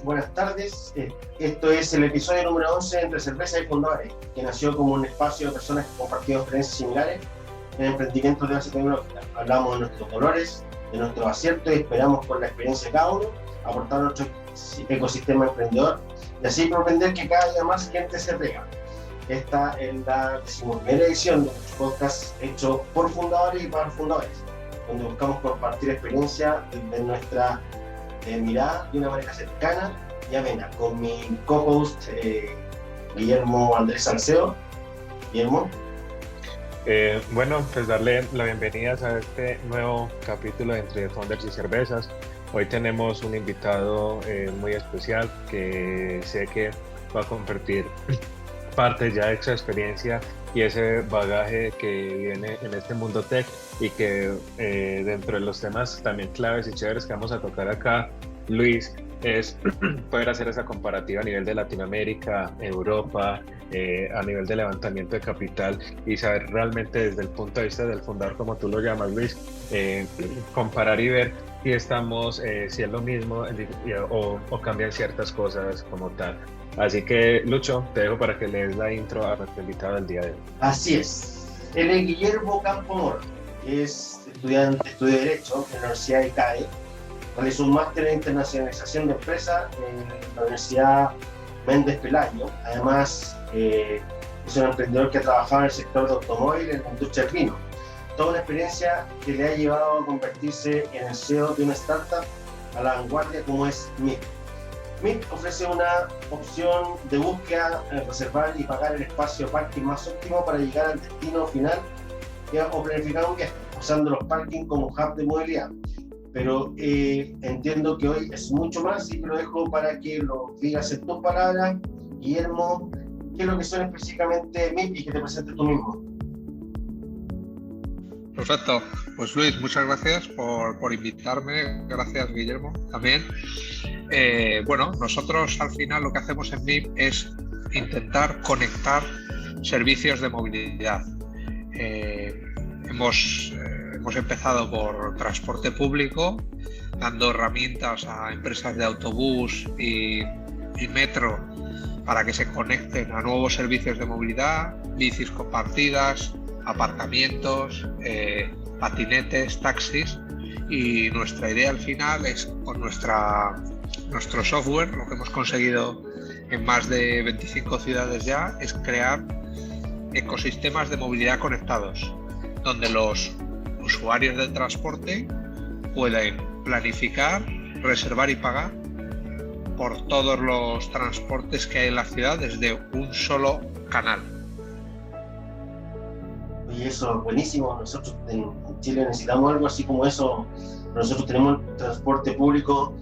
buenas tardes. Esto es el episodio número 11 entre cerveza y fundadores, que nació como un espacio de personas que compartimos experiencias similares en emprendimientos de base tecnológica. Hablamos de nuestros dolores, de nuestros aciertos y esperamos con la experiencia de cada uno aportar a nuestro ecosistema emprendedor y así propender que cada día más gente se pega. Esta es la 11ª edición de nuestro podcast hecho por fundadores y para fundadores, donde buscamos compartir experiencia desde nuestra mirada de una manera cercana y amena, con mi co-host Guillermo Andrés Salcedo. Guillermo. Bueno, pues darle la bienvenida a este nuevo capítulo de Entre Founders y Cervezas. Hoy tenemos un invitado muy especial que sé que va a compartir parte ya de esa experiencia y ese bagaje que viene en este mundo tech y que dentro de los temas también claves y chéveres que vamos a tocar acá, Luis, es poder hacer esa comparativa a nivel de Latinoamérica, Europa, a nivel de levantamiento de capital y saber realmente desde el punto de vista del fundador, como tú lo llamas, Luis, comparar y ver si estamos, si es lo mismo o cambian ciertas cosas como tal. Así que, Lucho, te dejo para que le des la intro a nuestro invitado del día de hoy. Así es. Él es Guillermo Campomor, es estudiante de Derecho en la Universidad de CAE. Realizó un máster en internacionalización de empresas en la Universidad Méndez Pelayo. Además, es un emprendedor que ha trabajado en el sector de automóvil en la industria del vino. Toda una experiencia que le ha llevado a convertirse en el CEO de una startup a la vanguardia como es Meet. Meet ofrece una opción de búsqueda, reservar y pagar el espacio de parking más óptimo para llegar al destino final o planificar un viaje, usando los parking como hub de movilidad. Pero entiendo que hoy es mucho más y te lo dejo para que lo digas en tus palabras. Guillermo, ¿qué es lo que son específicamente Meet y que te presentes tú mismo? Perfecto, pues Luis, muchas gracias por invitarme, gracias Guillermo también. Bueno, nosotros al final lo que hacemos en MIP es intentar conectar servicios de movilidad. Hemos empezado por transporte público, dando herramientas a empresas de autobús y metro para que se conecten a nuevos servicios de movilidad, bicis compartidas, aparcamientos, patinetes, taxis, y nuestra idea al final es con nuestro software, lo que hemos conseguido en más de 25 ciudades ya, es crear ecosistemas de movilidad conectados, donde los usuarios del transporte pueden planificar, reservar y pagar por todos los transportes que hay en la ciudad desde un solo canal. Y eso es buenísimo. Nosotros en Chile necesitamos algo así como eso. Nosotros tenemos el transporte público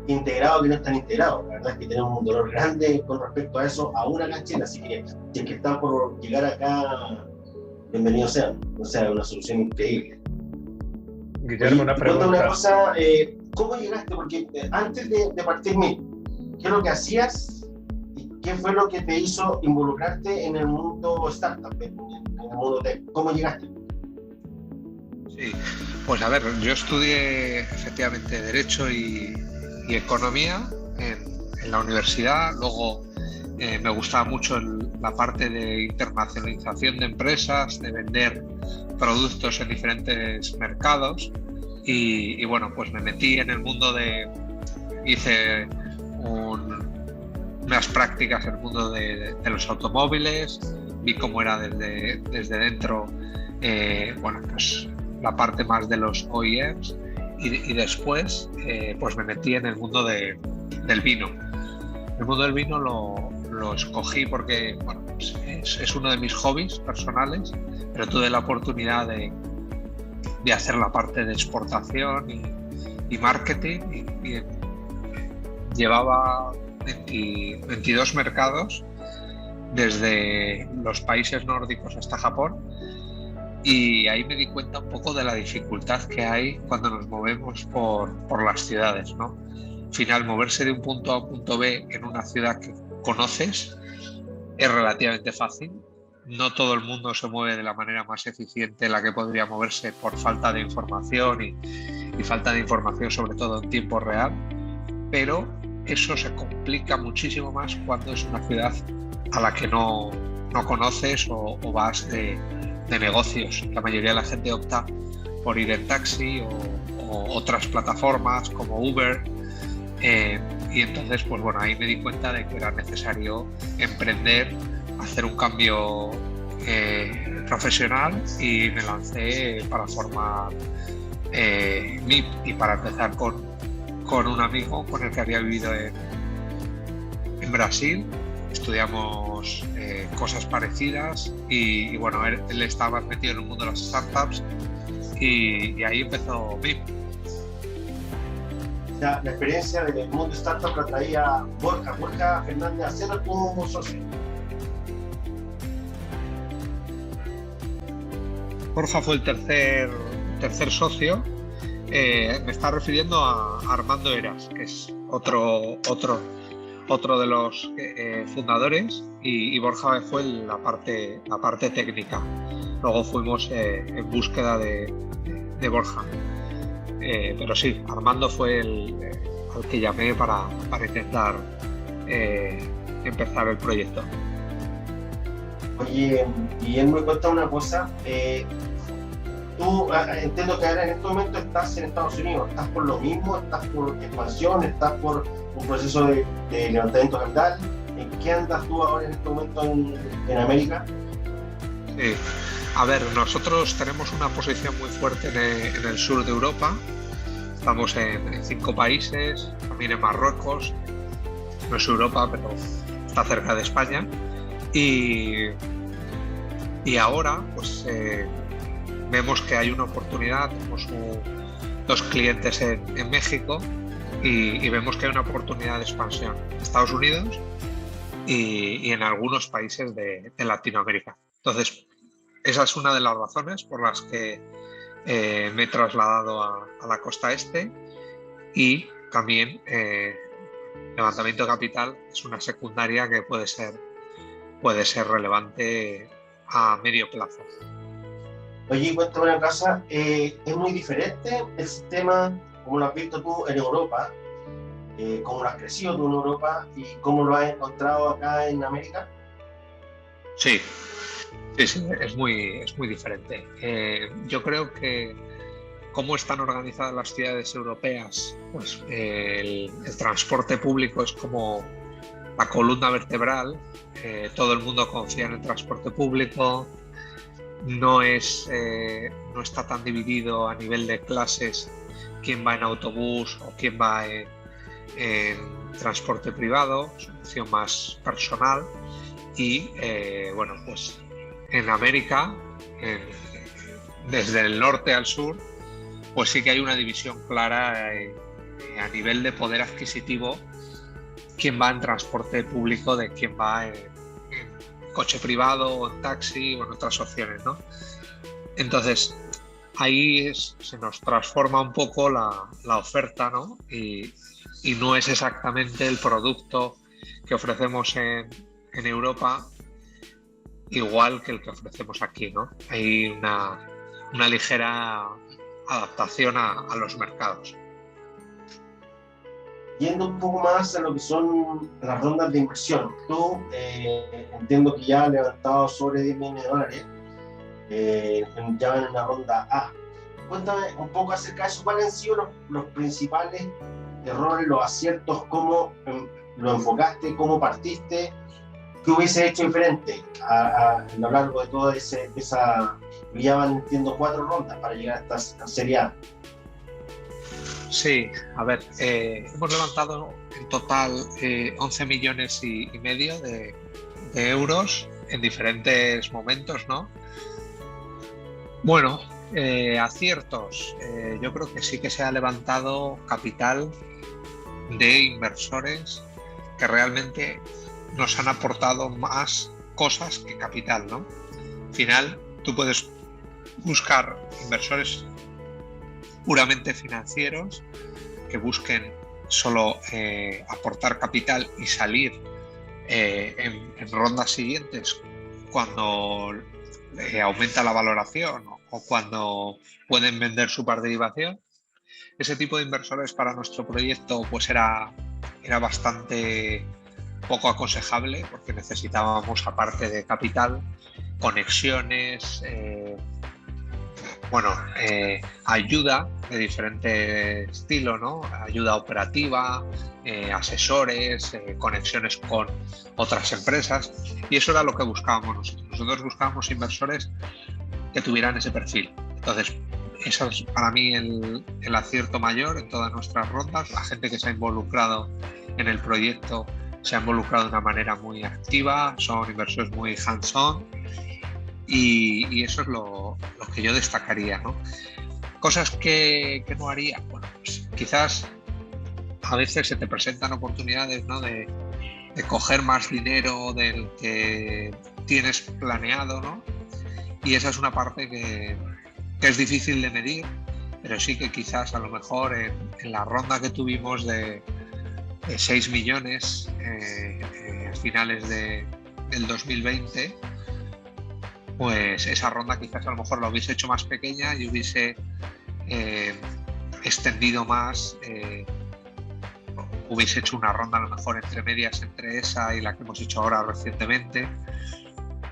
integrado que no están integrados. La verdad es que tenemos un dolor grande con respecto a eso, aún acá en Chile. Así que si es que están por llegar acá, bienvenidos sean. O sea, una solución increíble. Guillermo, una pregunta. Una cosa, ¿cómo llegaste? Porque antes de partir Meet, ¿qué es lo que hacías y qué fue lo que te hizo involucrarte en el mundo startup, en el mundo tech? ¿Cómo llegaste? Sí, pues a ver, yo estudié efectivamente Derecho y Economía en la universidad. Luego me gustaba mucho la parte de internacionalización de empresas, de vender productos en diferentes mercados y bueno, pues me metí en el mundo hice unas prácticas en el mundo de los automóviles, vi cómo era desde dentro, bueno, pues la parte más de los OEMs y después pues me metí en el mundo del vino. El mundo del vino lo escogí porque bueno, pues es uno de mis hobbies personales, pero tuve la oportunidad de hacer la parte de exportación y marketing y llevaba 22 mercados desde los países nórdicos hasta Japón, y ahí me di cuenta un poco de la dificultad que hay cuando nos movemos por las ciudades, ¿no? Al final, moverse de un punto A a un punto B en una ciudad que conoces es relativamente fácil. No todo el mundo se mueve de la manera más eficiente en la que podría moverse por falta de información y falta de información sobre todo en tiempo real, pero eso se complica muchísimo más cuando es una ciudad a la que no conoces o vas de negocios. La mayoría de la gente opta por ir en taxi o otras plataformas como Uber. Y entonces, pues bueno, ahí me di cuenta de que era necesario emprender, hacer un cambio profesional, y me lancé para formar MIP y para empezar con un amigo con el que había vivido en Brasil. Estudiamos cosas parecidas y bueno, él estaba metido en el mundo de las startups y ahí empezó MIP. La experiencia del mundo startup la traía Borja Fernández Acero como socio. Borja fue el tercer socio. Me está refiriendo a Armando Eras, que es otro de los fundadores, y Borja fue la parte técnica. Luego fuimos en búsqueda de Borja. Pero sí, Armando fue al que llamé para intentar empezar el proyecto. Oye, y él me cuenta una cosa. Tú entiendo que ahora en este momento estás en Estados Unidos. ¿Estás por lo mismo? ¿Estás por expansión? ¿Estás por un proceso de levantamiento de capital? ¿En qué andas tú ahora en este momento en América? Sí. A ver, nosotros tenemos una posición muy fuerte en el sur de Europa. Estamos en 5 países, también en Marruecos. No es Europa, pero está cerca de España. Y ahora, pues vemos que hay una oportunidad. Tenemos 2 clientes en México y vemos que hay una oportunidad de expansión en Estados Unidos y en algunos países de Latinoamérica. Entonces, esa es una de las razones por las que me he trasladado a la costa este, y también levantamiento de capital es una secundaria que puede ser relevante a medio plazo. Oye, cuéntame una cosa, ¿es muy diferente el sistema, como lo has visto tú en Europa, cómo lo has crecido tú en Europa y cómo lo has encontrado acá en América? Sí, es muy diferente. Yo creo que cómo están organizadas las ciudades europeas, pues el transporte público es como la columna vertebral. Todo el mundo confía en el transporte público. No está tan dividido a nivel de clases quién va en autobús o quién va en transporte privado. Es una opción más personal. Y bueno, pues en América, desde el norte al sur, pues sí que hay una división clara a nivel de poder adquisitivo, quién va en transporte público de quién va en coche privado o en taxi o en otras opciones, ¿no? Entonces, ahí se nos transforma un poco la oferta, ¿no? Y no es exactamente el producto que ofrecemos en Europa igual que el que ofrecemos aquí, ¿no? Hay una ligera adaptación a los mercados. Yendo un poco más a lo que son las rondas de inversión, tú entiendo que ya has levantado sobre $10 millones, ya en una ronda A. Cuéntame un poco acerca de eso, ¿cuáles han sido los principales errores, los aciertos, cómo lo enfocaste, cómo partiste, qué hubiese hecho diferente a lo largo de toda esa, ya van, entiendo, 4 rondas para llegar a esta Serie A? Sí, a ver, hemos levantado en total 11 millones y medio de euros en diferentes momentos, ¿no? Bueno, aciertos. Yo creo que sí que se ha levantado capital de inversores que realmente nos han aportado más cosas que capital, ¿no? Al final, tú puedes buscar inversores puramente financieros que busquen solo aportar capital y salir en rondas siguientes cuando aumenta la valoración o cuando pueden vender su participación. Ese tipo de inversores para nuestro proyecto pues era era bastante poco aconsejable porque necesitábamos, aparte de capital, conexiones, ayuda de diferente estilo, ¿no? Ayuda operativa, asesores, conexiones con otras empresas, y eso era lo que buscábamos nosotros. Nosotros buscábamos inversores que tuvieran ese perfil. Entonces, eso es para mí el acierto mayor en todas nuestras rondas. La gente que se ha involucrado en el proyecto se ha involucrado de una manera muy activa, son inversores muy hands-on, y eso es lo que yo destacaría, ¿no? Cosas que no haría, bueno, pues quizás a veces se te presentan oportunidades, ¿no? de coger más dinero del que tienes planeado, ¿no? Y esa es una parte que es difícil de medir, pero sí que quizás a lo mejor en la ronda que tuvimos de 6 millones a finales del 2020, pues esa ronda quizás a lo mejor la hubiese hecho más pequeña y hubiese extendido más, hubiese hecho una ronda a lo mejor entre medias entre esa y la que hemos hecho ahora recientemente.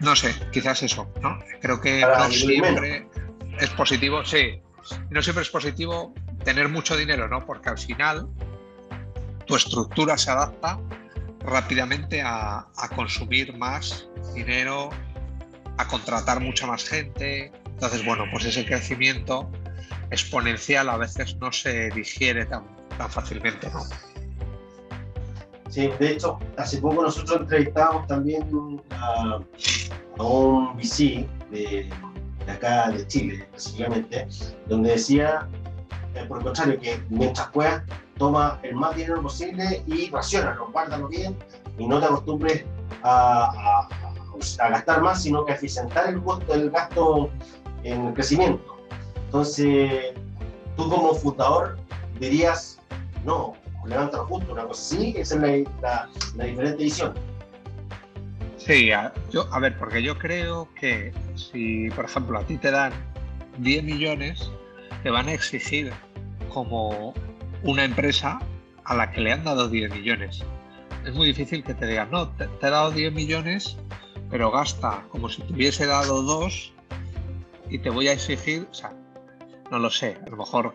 No sé, quizás eso, ¿no? Creo que no siempre es positivo, sí, no siempre es positivo tener mucho dinero, ¿no? Porque al final tu estructura se adapta rápidamente a consumir más dinero, a contratar mucha más gente. Entonces, bueno, pues ese crecimiento exponencial a veces no se digiere tan fácilmente, ¿no? Sí, de hecho, hace poco nosotros entrevistamos también a un VC de acá de Chile, específicamente, donde decía, por el contrario, que mientras puedas, toma el más dinero posible y raciónalo, guárdalo bien y no te acostumbres a gastar más, sino que a eficientar el gasto en el crecimiento. Entonces, tú como fundador dirías, no, levanta lo justo, una cosa así, esa es la diferente visión. Sí, a ver, porque yo creo que si, por ejemplo, a ti te dan 10 millones, te van a exigir como una empresa a la que le han dado 10 millones. Es muy difícil que te digan, no, te he dado 10 millones, pero gasta como si te hubiese dado 2 y te voy a exigir, o sea, no lo sé, a lo mejor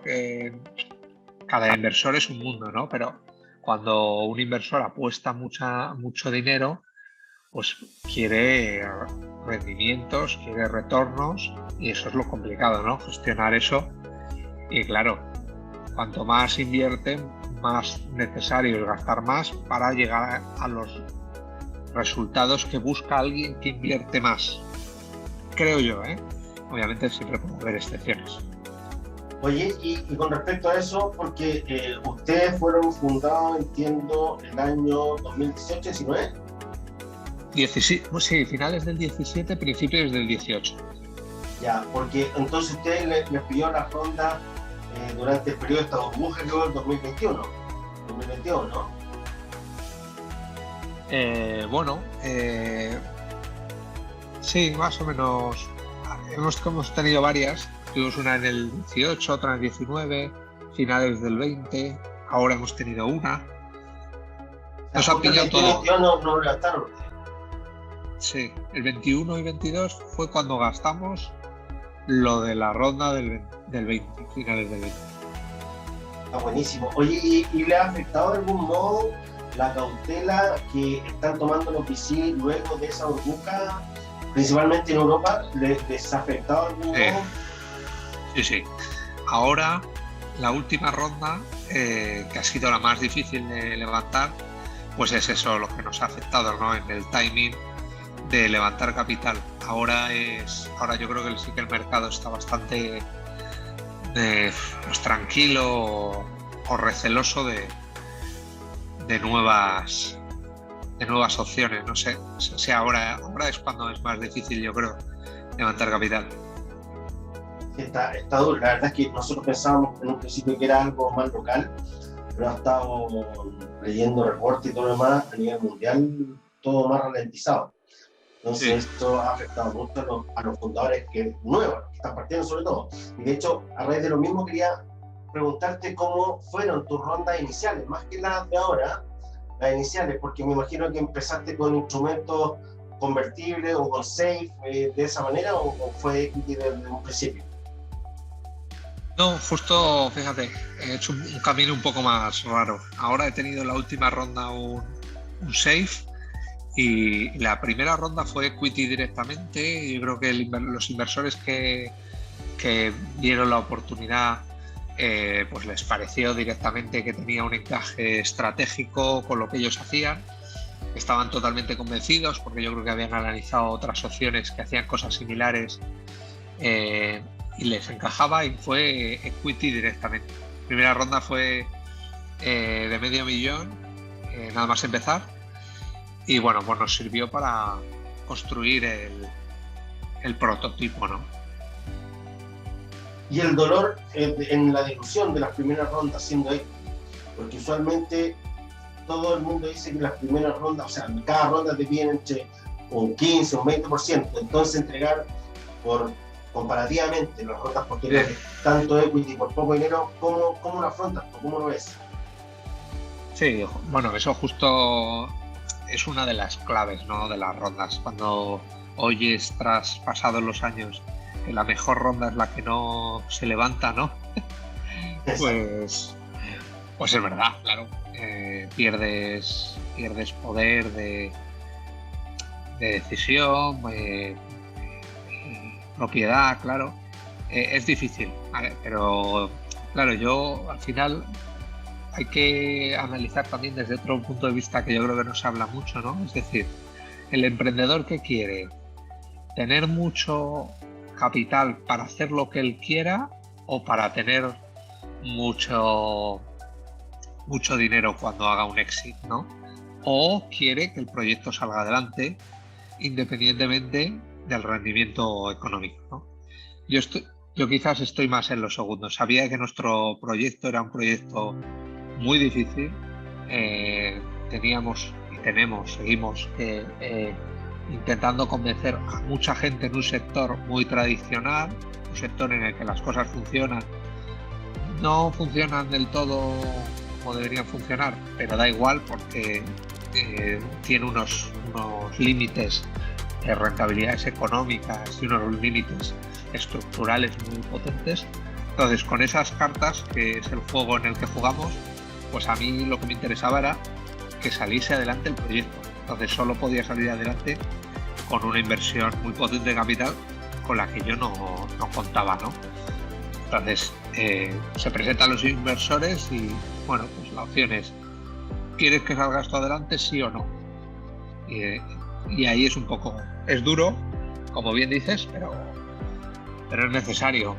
cada inversor es un mundo, ¿no? Pero cuando un inversor apuesta mucho dinero, pues quiere rendimientos, quiere retornos, y eso es lo complicado, ¿no? Gestionar eso. Y claro, cuanto más invierten, más necesario es gastar más para llegar a los resultados que busca alguien que invierte más. Creo yo, ¿eh? Obviamente siempre puede haber excepciones. Oye, y con respecto a eso, porque ustedes fueron fundados, entiendo, el año 2018-19. Sí, finales del 17, principios del 18. Ya, porque entonces ustedes les pidió la ronda durante el periodo de esta burbuja, luego el 2021, ¿no? Sí, más o menos. Hemos tenido varias. Tuvimos una en el 18, otra en el 19, finales del 20. Ahora hemos tenido una. Nos han pillado todo. No gastaron. Sí, el 21 y 22 fue cuando gastamos lo de la ronda del 20, finales del 20. Ah, buenísimo. Oye, ¿y le ha afectado de algún modo la cautela que están tomando los VC luego de esa burbuja, principalmente en Europa? ¿Les ha afectado de algún modo? Sí. Ahora, la última ronda, que ha sido la más difícil de levantar, pues es eso lo que nos ha afectado, ¿no? En el timing de levantar capital. Ahora yo creo que sí que el mercado está bastante pues, tranquilo o receloso de nuevas opciones. No sé, ahora es cuando es más difícil, yo creo, levantar capital. Está duro. La verdad es que nosotros pensábamos en un principio que era algo más local, pero ha estado leyendo reportes y todo lo demás a nivel mundial, todo más ralentizado. Entonces esto ha afectado mucho a los fundadores nuevos, que están partiendo sobre todo. Y de hecho, a raíz de lo mismo quería preguntarte cómo fueron tus rondas iniciales, más que las de ahora, las iniciales? Porque me imagino que empezaste con instrumentos convertibles o con safe de esa manera, o fue equity desde un principio. No, justo, fíjate, he hecho un camino un poco más raro. Ahora he tenido en la última ronda un safe, y la primera ronda fue equity directamente. Yo creo que los inversores que vieron la oportunidad, pues les pareció directamente que tenía un encaje estratégico con lo que ellos hacían. Estaban totalmente convencidos porque yo creo que habían analizado otras opciones que hacían cosas similares, y les encajaba, y fue equity directamente. La primera ronda fue de $500,000, nada más empezar, y bueno, pues nos sirvió para construir el prototipo, ¿no? Y el dolor en la dilución de las primeras rondas siendo equity, porque usualmente todo el mundo dice que las primeras rondas, o sea, en cada ronda te piden entre un 15 o un 20%, entonces entregar comparativamente las rondas porque tienes tanto equity por poco dinero, ¿cómo lo afrontas? ¿Cómo lo ves? Sí, bueno, eso justo es una de las claves, ¿no?, de las rondas. Cuando oyes, tras pasados los años, que la mejor ronda es la que no se levanta, ¿no? pues es verdad, claro. Pierdes poder de decisión, propiedad, claro. Es difícil, ¿vale? Pero claro, yo al final hay que analizar también desde otro punto de vista que yo creo que no se habla mucho, ¿no? Es decir, el emprendedor que quiere tener mucho capital para hacer lo que él quiera, o para tener mucho dinero cuando haga un exit, ¿no? O quiere que el proyecto salga adelante independientemente del rendimiento económico, ¿no? Yo quizás estoy más en lo segundo. Sabía que nuestro proyecto era un proyecto muy difícil. Seguimos intentando convencer a mucha gente en un sector muy tradicional, un sector en el que las cosas no funcionan del todo como deberían funcionar, pero da igual porque tiene unos límites de rentabilidades económicas y unos límites estructurales muy potentes. Entonces, con esas cartas, que es el juego en el que jugamos, pues a mí lo que me interesaba era que saliese adelante el proyecto. Entonces solo podía salir adelante con una inversión muy potente de capital con la que yo no contaba, ¿no? Entonces se presentan los inversores y bueno, pues la opción es: ¿quieres que salga esto adelante, sí o no? Y ahí es un poco, es duro, como bien dices, pero es necesario.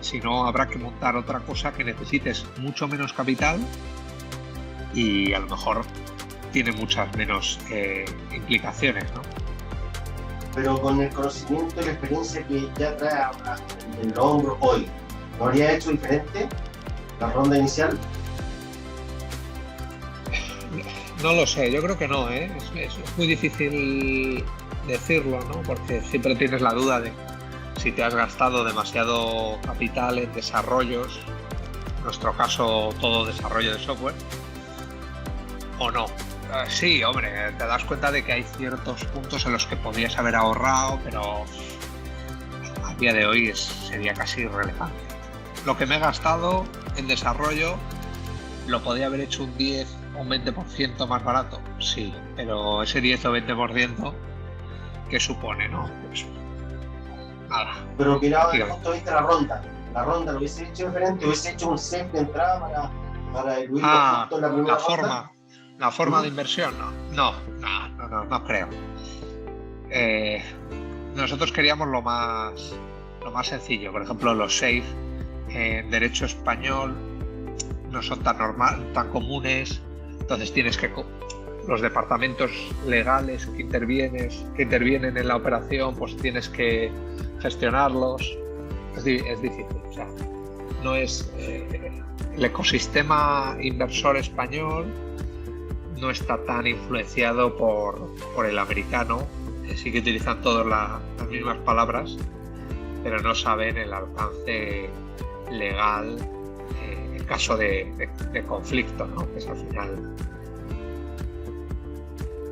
Si no, habrá que montar otra cosa que necesites mucho menos capital y a lo mejor tiene muchas menos implicaciones, ¿no? Pero con el conocimiento y la experiencia que ya trae en el hombro hoy, ¿lo habría hecho diferente la ronda inicial? No lo sé, yo creo que no, ¿eh? Es muy difícil decirlo, ¿no? Porque siempre tienes la duda de si te has gastado demasiado capital en desarrollos, en nuestro caso todo desarrollo de software, o no. Sí, hombre, te das cuenta de que hay ciertos puntos en los que podrías haber ahorrado, pero a día de hoy sería casi irrelevante. Lo que me he gastado en desarrollo lo podría haber hecho un 10 o un 20% más barato, sí, pero ese 10 o 20%, ¿qué supone, no? Pues nada. Pero mirado desde el punto de vista de la ronda lo hubiese hecho diferente, hubiese hecho un safe de entrada para diluir los costos en la primera ronda. La forma de inversión, no creo. Nosotros queríamos lo más sencillo. Por ejemplo, los safe en derecho español no son tan comunes. Entonces tienes que los departamentos legales que intervienen en la operación, pues tienes que gestionarlos. Es difícil. O sea, no es el ecosistema inversor español no está tan influenciado por el americano. Sí que utilizan todas las mismas palabras, pero no saben el alcance legal en caso de conflicto, ¿no? Que es al final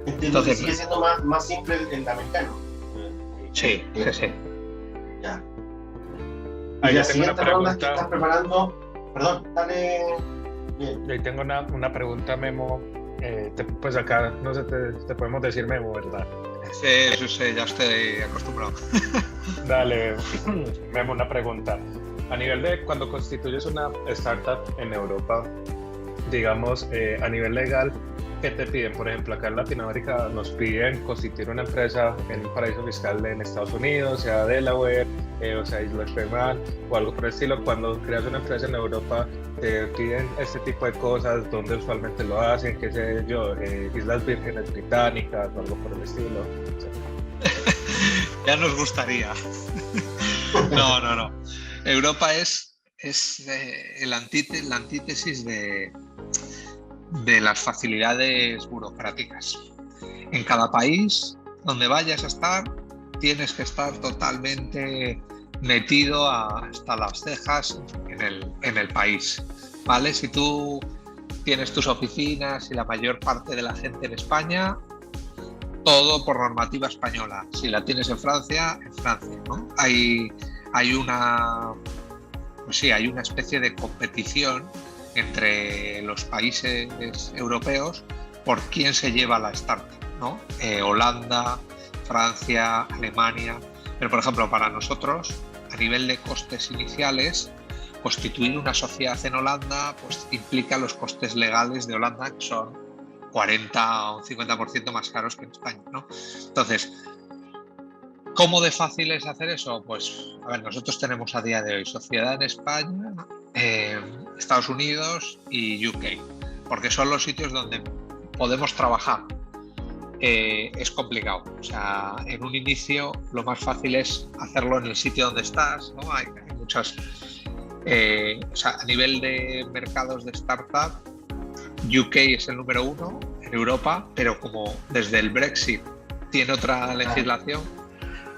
Entiendo que sigue siendo más simple el americano. Sí. Ya. Ahí Y la tengo siguiente una ronda que pregunta. estás preparando, perdón, dale. Bien. Ahí tengo una pregunta, Memo. Pues acá no sé, te podemos decir Memo, ¿verdad? Sí, ya estoy acostumbrado. Dale, Memo, una pregunta. A nivel de cuando constituyes una startup en Europa, digamos, a nivel legal, ¿qué te piden? Por ejemplo, acá en Latinoamérica nos piden constituir una empresa en un paraíso fiscal en Estados Unidos, sea Delaware, o sea Islas Caimán o algo por el estilo. Cuando creas una empresa en Europa, te piden este tipo de cosas, donde usualmente lo hacen, qué sé yo, Islas Vírgenes Británicas o algo por el estilo. Ya nos gustaría. No. Europa es la antítesis de las facilidades burocráticas. En cada país donde vayas a estar, tienes que estar totalmente metido hasta las cejas en el país, ¿vale? Si tú tienes tus oficinas y la mayor parte de la gente en España, todo por normativa española. Si la tienes en Francia, ¿no? Hay una especie de competición entre los países europeos por quién se lleva la startup, ¿no? Holanda, Francia, Alemania. Pero, por ejemplo, para nosotros, a nivel de costes iniciales, constituir una sociedad en Holanda pues implica los costes legales de Holanda, que son 40 o un 50% más caros que en España, ¿no? Entonces, ¿cómo de fácil es hacer eso? Pues, a ver, nosotros tenemos a día de hoy sociedad en España, Estados Unidos y UK, porque son los sitios donde podemos trabajar. Es complicado, o sea, en un inicio lo más fácil es hacerlo en el sitio donde estás, ¿no? Hay muchas, o sea, a nivel de mercados de startup, UK es el número 1 en Europa, pero como desde el Brexit tiene otra legislación,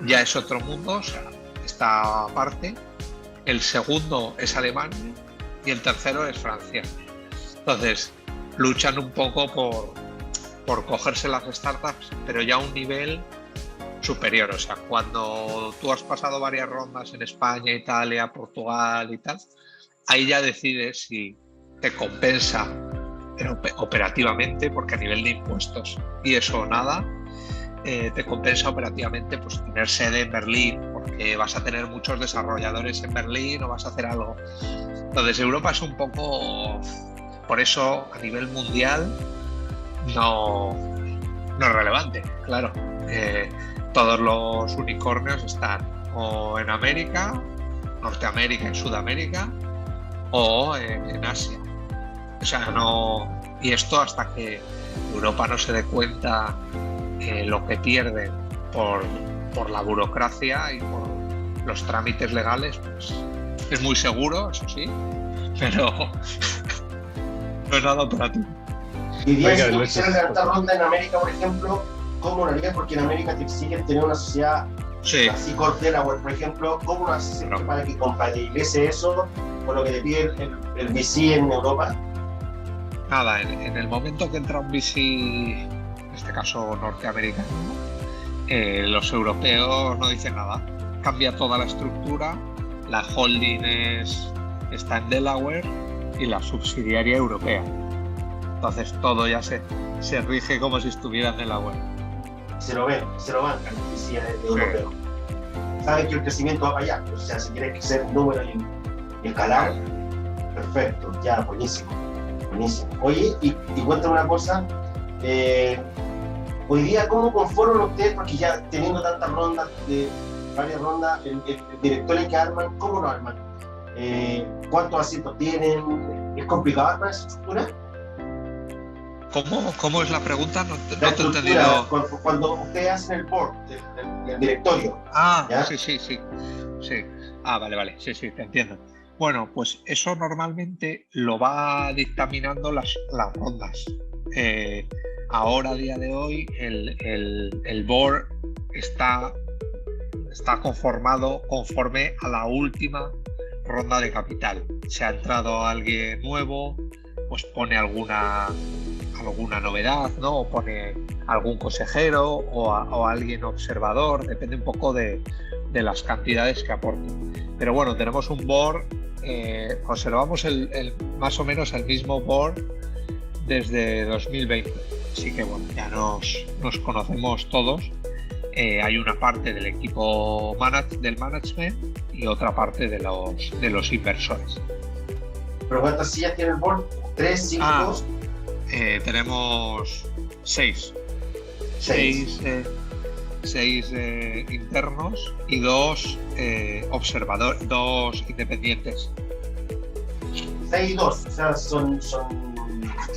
ya es otro mundo, o sea, esta parte. El segundo es Alemania y el tercero es Francia. Entonces, luchan un poco por cogerse las startups, pero ya a un nivel superior. O sea, cuando tú has pasado varias rondas en España, Italia, Portugal y tal, ahí ya decides si te compensa operativamente, porque a nivel de impuestos y eso nada, te compensa operativamente pues tener sede en Berlín, porque vas a tener muchos desarrolladores en Berlín o vas a hacer algo. Entonces Europa es un poco, por eso a nivel mundial no es relevante, claro. Todos los unicornios están o en América, Norteamérica y Sudamérica, o en Asia. O sea, no. Y esto hasta que Europa no se dé cuenta lo que pierde por la burocracia y por los trámites legales, pues es muy seguro, eso sí, pero no es nada operativo. Y bien, si tú quisieras levantar ronda en América, por ejemplo, ¿cómo lo harías? Porque en América te exigen tener una sociedad así Corp Delaware, por ejemplo. ¿Cómo lo haces para que compatibilice eso con lo que te pide el VC en Europa? Nada, en el momento que entra un VC, en este caso norteamericano, los europeos no dicen nada. Cambia toda la estructura, la holding está en Delaware y la subsidiaria europea. Entonces todo ya se rige como si estuviera en Delaware. Se lo bancan el VC europeo. Saben que el crecimiento va para allá. O sea, si quieres crecer el número y escalar, perfecto, ya, buenísimo. Oye, y cuéntame una cosa, hoy día, ¿cómo conforman ustedes? Porque ya teniendo tantas rondas, varias rondas, el directorio que arman, ¿cómo lo arman? ¿Cuántos asientos tienen? ¿Es complicado armar esa estructura? ¿Cómo es la pregunta? No te he entendido. entendido. Cuando ustedes hacen el board, el directorio. Ah, sí. Ah, vale, sí, te entiendo. Bueno, pues eso normalmente lo va dictaminando las rondas. Ahora, a día de hoy, el board está conformado conforme a la última ronda de capital. Si ha entrado alguien nuevo, pues pone alguna alguna novedad, ¿no? O pone algún consejero o alguien observador, depende un poco de las cantidades que aporten. Pero bueno, tenemos un board, conservamos más o menos el mismo board desde 2020, así que bueno, ya nos conocemos todos. Hay una parte del equipo del management y otra parte de los inversores. ¿Pero cuántas sillas tiene el board? ¿3, 5, 2? Tenemos 6. 6 internos y 2 observadores, 2 independientes. 6 y 2, o sea, son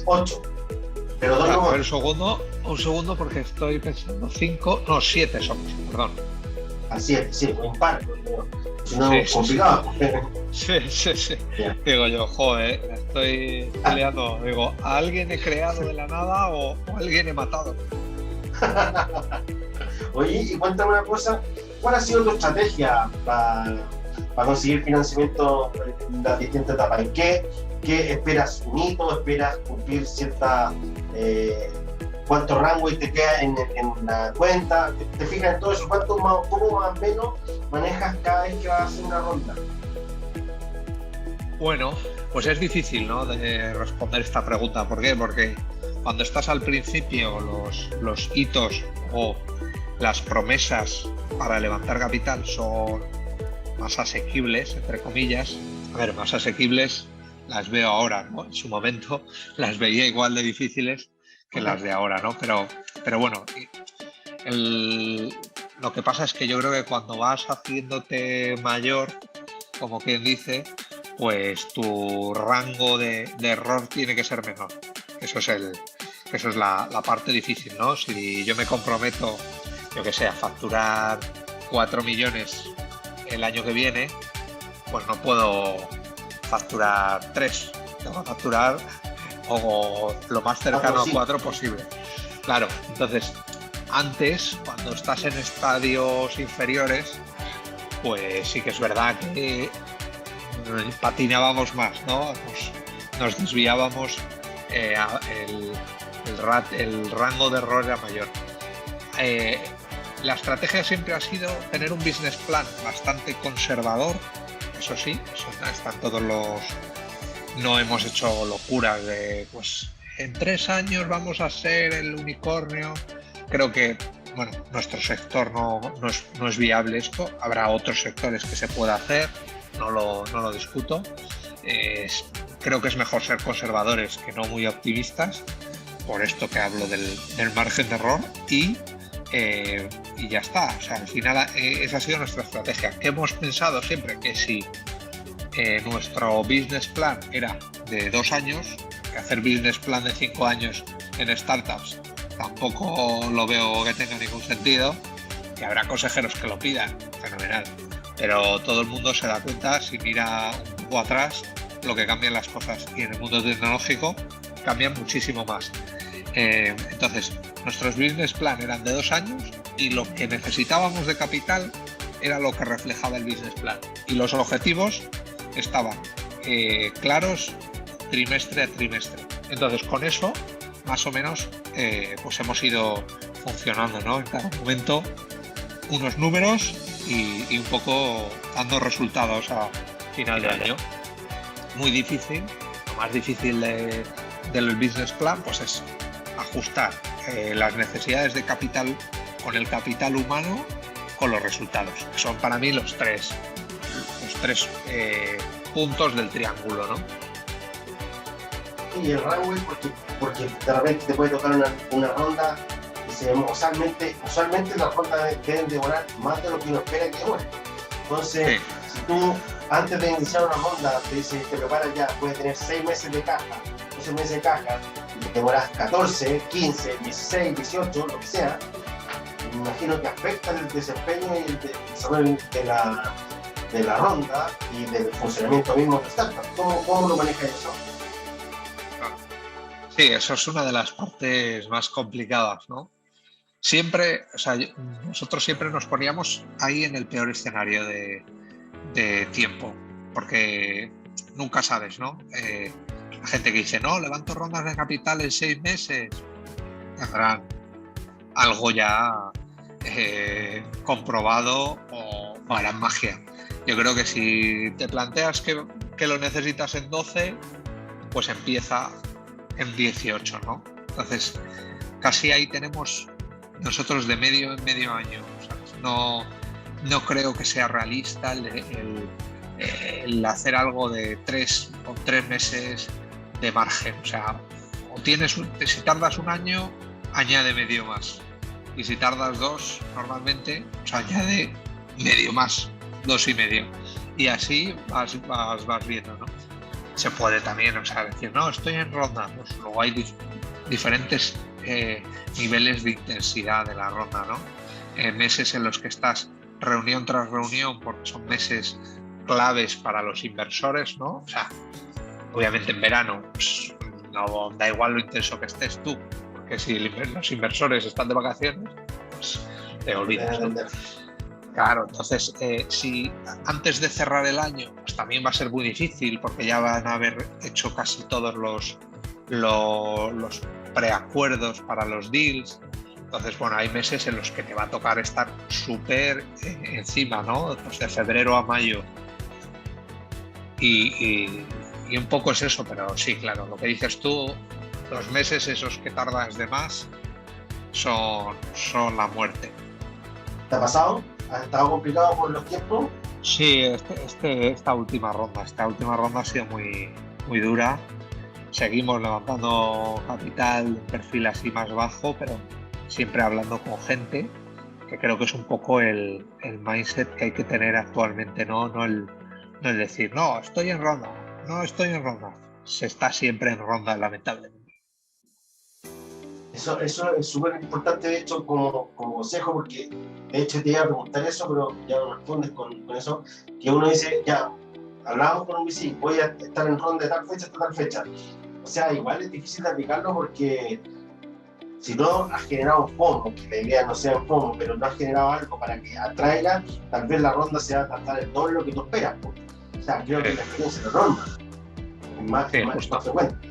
8. Pero 2 claro, no. Un segundo porque estoy pensando 7 somos, perdón. A 7, sí, un par. Si no, Sí, complicado. Sí. Yeah. Digo yo, joder, me estoy peleando. Digo, ¿a alguien he creado de la nada o a alguien he matado? Oye, y cuéntame una cosa, ¿cuál ha sido tu estrategia para conseguir financiamiento en las distintas etapas? ¿Qué esperas un hito? ¿Esperas cumplir cierta... cuánto rango te queda en la cuenta? ¿Te fijas en todo eso? ¿Cómo más o menos manejas cada vez que vas a hacer una ronda? Bueno, pues es difícil, ¿no?, de responder esta pregunta. ¿Por qué? Porque cuando estás al principio, los hitos o las promesas para levantar capital son más asequibles, entre comillas. A ver, más asequibles las veo ahora, ¿no? En su momento las veía igual de difíciles que las de ahora, ¿no? Pero bueno, lo que pasa es que yo creo que cuando vas haciéndote mayor, como quien dice, pues tu rango de error tiene que ser menor. Eso es la parte difícil, ¿no? Si yo me comprometo, yo que sé, a facturar 4 millones el año que viene, pues no puedo facturar 3, tengo que facturar o lo más cercano a 4 posible. Claro, entonces antes, cuando estás en estadios inferiores, pues sí que es verdad que patinábamos más, ¿no? Nos desviábamos, el rango de error era mayor. La estrategia siempre ha sido tener un business plan bastante conservador, eso sí, están todos los... No hemos hecho locuras de, pues, en 3 años vamos a ser el unicornio. Creo que, bueno, nuestro sector no es viable esto. Habrá otros sectores que se pueda hacer, no lo discuto. Creo que es mejor ser conservadores que no muy optimistas, por esto que hablo del margen de error y ya está. O sea, al final esa ha sido nuestra estrategia. ¿Qué hemos pensado siempre? Que si nuestro business plan era de 2 años, que hacer business plan de 5 años en startups tampoco lo veo que tenga ningún sentido, que habrá consejeros que lo pidan, fenomenal, pero todo el mundo se da cuenta, si mira un poco atrás, lo que cambian las cosas, y en el mundo tecnológico cambian muchísimo más. Entonces, nuestros business plan eran de 2 años y lo que necesitábamos de capital era lo que reflejaba el business plan, y los objetivos estaban claros trimestre a trimestre. Entonces, con eso, más o menos, pues hemos ido funcionando, ¿no? En cada momento, unos números y un poco dando resultados a final de año. Muy difícil. Lo más difícil del business plan, pues es ajustar las necesidades de capital con el capital humano con los resultados. Son para mí los tres puntos del triángulo, ¿no? Y el runway, porque de repente te puede tocar una ronda que usualmente las rondas deben demorar más de lo que uno espera que demore. Entonces, sí, si tú antes de iniciar una ronda te preparas ya, puedes tener 6 meses de caja, 12 meses de caja, y demoras 14, 15, 16, 18, lo que sea, me imagino que afecta el desempeño y el desarrollo de la ronda y del funcionamiento mismo de la startup. ¿Cómo lo maneja eso? Sí, eso es una de las partes más complicadas, ¿no? Siempre, o sea, nosotros siempre nos poníamos ahí en el peor escenario de tiempo, porque nunca sabes, ¿no? La gente que dice, no, levanto rondas de capital en 6 meses, tendrán algo ya comprobado o harán magia. Yo creo que si te planteas que lo necesitas en 12, pues empieza en 18, ¿no? Entonces, casi ahí tenemos nosotros de medio en medio año. O sea, no creo que sea realista el hacer algo de 3 meses de margen. O sea, si tardas un año, añade medio más. Y si tardas 2, normalmente, pues añade medio más, 2 y medio. Y así vas viendo, ¿no? Se puede también, o sea, decir, no, estoy en ronda. Pues luego hay diferentes niveles de intensidad de la ronda, ¿no? Meses en los que estás reunión tras reunión, porque son meses claves para los inversores, ¿no? O sea, obviamente en verano, pues, no da igual lo intenso que estés tú, porque si los inversores están de vacaciones, pues te olvidas, ¿no? Claro, entonces, si antes de cerrar el año, pues también va a ser muy difícil, porque ya van a haber hecho casi todos los preacuerdos para los deals. Entonces, bueno, hay meses en los que te va a tocar estar súper encima, ¿no? Pues de febrero a mayo. Y un poco es eso, pero sí, claro, lo que dices tú, los meses esos que tardas de más son la muerte. ¿Te ha pasado? ¿Ha estado complicado por los tiempos? Sí, esta última ronda ha sido muy, muy dura. Seguimos levantando capital, un perfil así más bajo, pero siempre hablando con gente, que creo que es un poco el mindset que hay que tener actualmente, no el decir, no, estoy en ronda. Se está siempre en ronda, lamentablemente. Eso es súper importante, de hecho, como consejo, porque de hecho te iba a preguntar eso, pero ya no respondes con eso, que uno dice, ya, hablábamos con un VC, voy a estar en ronda de tal fecha hasta tal fecha. O sea, igual es difícil de aplicarlo porque si no has generado un FOMO, que la idea no sea un FOMO, pero no has generado algo para que atraiga, tal vez la ronda sea hasta el doble de lo que tú esperas. O sea, creo que la experiencia de ronda es más frecuente.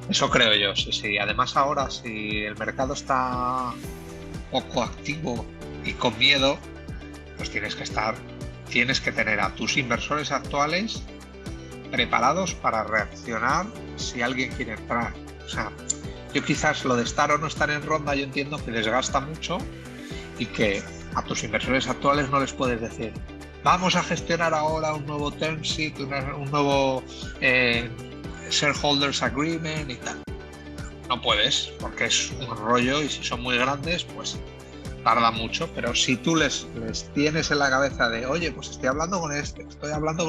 Eso creo yo, sí. Además ahora, si el mercado está poco activo y con miedo, pues tienes que tener a tus inversores actuales preparados para reaccionar si alguien quiere entrar. O sea, yo quizás lo de estar o no estar en ronda, yo entiendo que desgasta mucho y que a tus inversores actuales no les puedes decir, vamos a gestionar ahora un nuevo term sheet, un nuevo shareholders agreement y tal. No puedes, porque es un rollo y si son muy grandes, pues tarda mucho. Pero si tú les tienes en la cabeza de, oye, pues estoy hablando con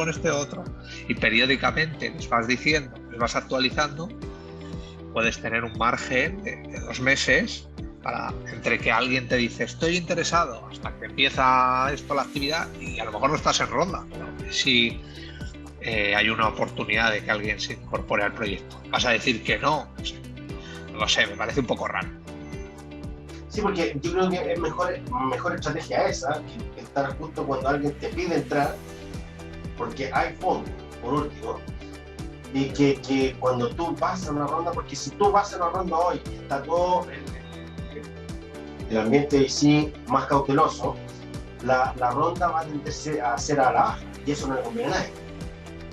este otro, y periódicamente les vas diciendo, les vas actualizando, puedes tener un margen de 2 meses entre que alguien te dice estoy interesado hasta que empieza la actividad, y a lo mejor no estás en ronda, pero si hay una oportunidad de que alguien se incorpore al proyecto. Vas a decir que no, no sé, me parece un poco raro. Sí, porque yo creo que es mejor estrategia esa, que estar justo cuando alguien te pide entrar, porque hay fondos, por último, y que cuando tú vas a una ronda, porque si tú vas a una ronda hoy y está todo el ambiente sí más cauteloso, la ronda va a tenderse a ser a la baja, y eso no le conviene a nadie.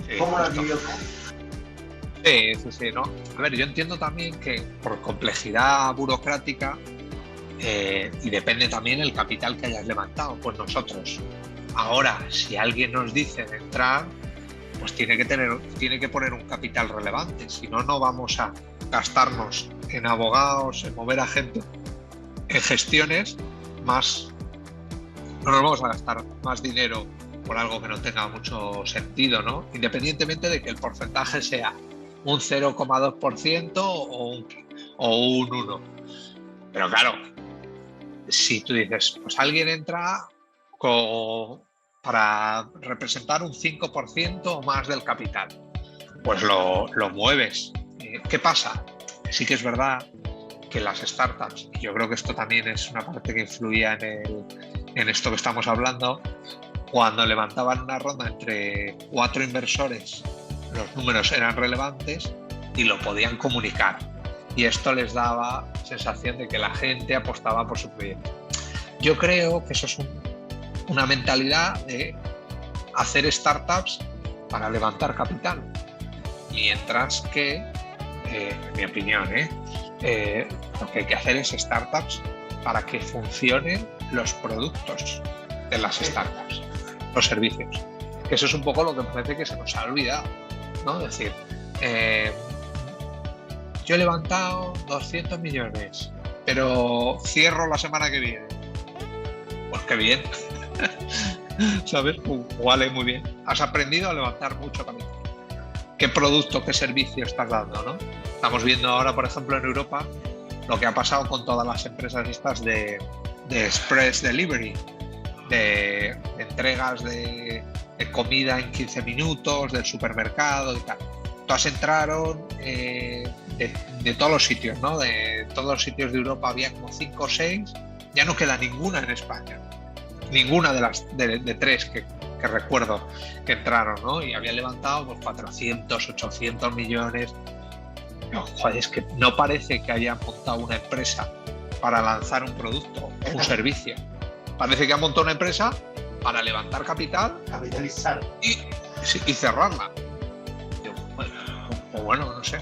Sí, ¿cómo la vivió tú? Sí, ¿no? A ver, yo entiendo también que por complejidad burocrática y depende también el capital que hayas levantado, pues nosotros. Ahora, si alguien nos dice de entrar, pues tiene que poner un capital relevante, si no, no vamos a gastarnos en abogados, en mover a gente, en gestiones, no nos vamos a gastar más dinero por algo que no tenga mucho sentido, ¿no? Independientemente de que el porcentaje sea un 0,2% o un 1%. Pero claro, si tú dices, pues alguien entra para representar un 5% o más del capital, pues lo mueves. ¿Qué pasa? Sí que es verdad que las startups, y yo creo que esto también es una parte que influía en esto que estamos hablando, cuando levantaban una ronda entre 4 inversores, los números eran relevantes y lo podían comunicar. Y esto les daba sensación de que la gente apostaba por su proyecto. Yo creo que eso es una mentalidad de hacer startups para levantar capital. Mientras que, en mi opinión, lo que hay que hacer es startups para que funcionen los productos de las startups, los servicios. Que eso es un poco lo que parece que se nos ha olvidado, ¿no? Es decir, yo he levantado 200 millones, pero cierro la semana que viene. Pues qué bien, ¿sabes? Vale, muy bien. Has aprendido a levantar mucho capital. ¿Qué producto, qué servicio estás dando, no? Estamos viendo ahora, por ejemplo, en Europa, lo que ha pasado con todas las empresas estas de express delivery, de entregas de comida en 15 minutos, del supermercado y tal. Todas entraron de todos los sitios, ¿no? De todos los sitios de Europa había como 5 o 6, ya no queda ninguna en España. Ninguna de las de 3 que recuerdo que entraron, ¿no? Y habían levantado pues 400, 800 millones. No, joder, es que no parece que hayan montado una empresa para lanzar un producto o un servicio. Parece que han montado una empresa para levantar capital, capitalizar y cerrarla. Bueno, no sé.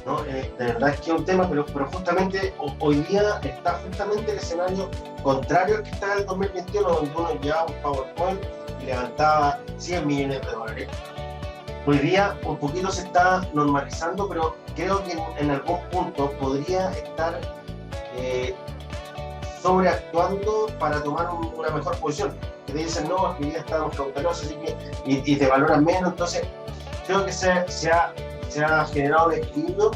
No, de verdad es que es un tema, pero justamente hoy día está justamente el escenario contrario al que está en el 2021, donde uno llevaba un PowerPoint y levantaba 100 millones de dólares. Hoy día un poquito se está normalizando, pero creo que en algún punto podría estar sobreactuando para tomar una mejor posición. Que te dicen, no, aquí ya estamos cautelosos, así que, y te valoran menos. Entonces, creo que se ha generado un equilibrio,